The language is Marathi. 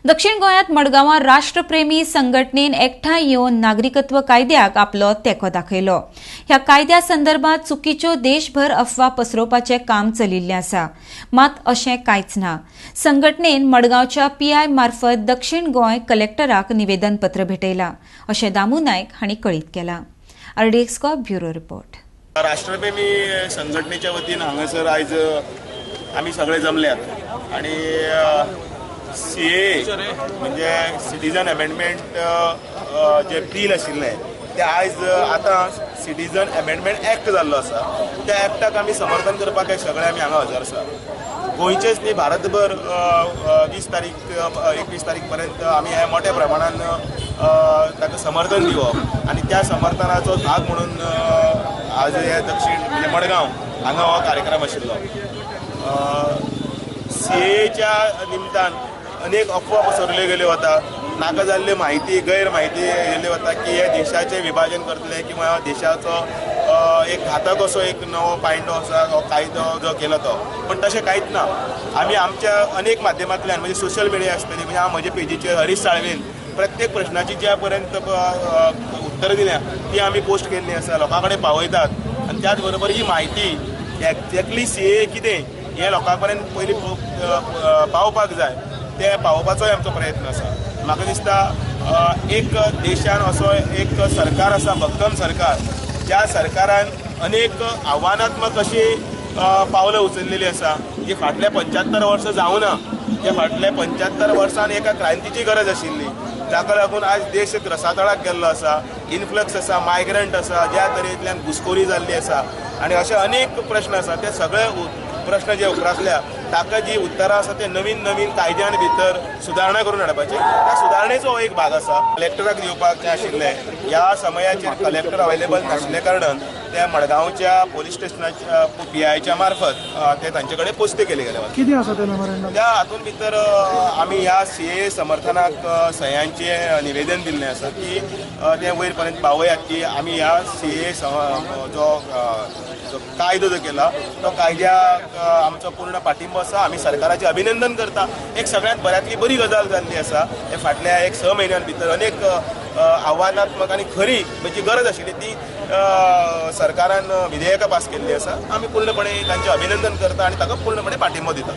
दक्षिण गोंयांत मडगांवां राष्ट्रप्रेमी संघटनेन एकठांय येवन नागरिकत्व कायद्याक आपलो तेंको दाखयलो। ह्या कायद्या संदर्भात चुकीच्यो देशभर अफवा पसरोवपाचें काम चलिल्लें आसा, मात अशें कांयच ना। संघटनेन मडगांवच्या पीआय मार्फत दक्षिण गोंय कलेक्टराक निवेदन पत्र भेटयलां, अशें दामू नायक हांणी कळीत केलां। RDX bureau report. राष्ट्रप्रेमी संघटनेच्या वतीन हांगासर आयज आमी सगळे जमल्यात आणि CAA म्हणजे सिटीजन अमेंडमेंट जे बिल आशिल्लें ते आयज आतां सिटीजन अमेंडमेंट एक्ट जाल्लो आसा। त्या एक्टाक आमी समर्थन करपाक सगळे आमी हांगा हजर आसा। गोंयचेच न्ही, भारतभर 20 तारीख 21 तारीख पर्यंत आमी हे मोठ्या प्रमाणान ताका समर्थन दिवप आणि त्या समर्थनाचो भाग म्हणून आज हे दक्षिण म्हणजे मडगांव हांगा हो कार्यक्रम आशिल्लो। CAAच्या निमतान अनेक अफवा पसरल्यो गेल्यो वता, नाका जाल्ल्यो म्हायती गैर म्हायती येयल्यो वता की हे देशाचें विभाजन करतले किंवा देशाचो एक घातक असो एक नवो पायंडो आसा हो कायदो जो केलो तो, पण तशें कांयच ना। आमी आमच्या अनेक माध्यमांतल्यान म्हणजे सोशल मिडिया आसतली, म्हणजे हांव म्हज्या पेजीचेर हरीश साळवेन प्रत्येक प्रश्नाची ज्या पर्यंत उत्तर दिल्या ती आमी पोस्ट केल्ली आसा, लोकां कडेन पावयतात आणि त्याच बरोबर ही म्हायती एक्झॅक्टली CAA कितें हे लोकां पर्यंत पयलीं पावपाक जाय, ते पावोवपाचोय आमचो प्रयत्न आसा। म्हाका दिसता एक देशान असो एक सरकार आसा, भक्कम सरकार, ज्या सरकारान अनेक आव्हानात्मक अशी पावलं उचललेली आसा जी फाटल्या 75 वर्सां जावना। त्या फाटल्या 75 वर्सान एका क्रांतीची गरज आशिल्ली, जाका लागून आज देश एक रसातळाक गेल्लो आसा, इन्फ्लक्स आसा, मायग्रंट आसा, ज्या तरेंतल्यान घुसखोरी जाल्ली आसा आणि अशे अनेक प्रश्न आसा। ते सगळे प्रश्न जे उप्रासल्या ताका जी उतरां आसा ते नवीन नवीन कायद्यान भितर सुदारणा करून हाडपाचे, त्या सुदारणेचो एक भाग आसा। कलेक्टराक दिवपाक जाय आशिल्ले, ह्या समयाचेर कलेक्टर अवेलेबल नाशिल्ले कारणान त्या मडगांवच्या पोलीस स्टेशनाच्या PIच्या मार्फत ते तांचे कडेन पोस्टे केले गेले वता। कितें आसा ते मेमोरेंडम? त्या हातून भितर आमी ह्या CAA समर्थनाक सह्यांचे निवेदन दिल्लें आसा की ते वयर पर्यंत पावयात की आमी ह्या CAA जो कायदो जो केला तो कायद्याक आमचो पूर्ण पाठिंबो आसा। आमी सरकाराचें अभिनंदन करता। एक सगळ्यांत बऱ्यांतली बरी गजाल जाल्ली आसा। हे फाटल्या 6 म्हयन्यां भितर अनेक आव्हानात्मक आणि खरी म्हणजे गरज आशिल्ली ती सरकारान विधेयकां पास केल्ली आसा। आमी पूर्णपणे तांचें अभिनंदन करता आणि ताका पूर्णपणे पाठिंबो दिता।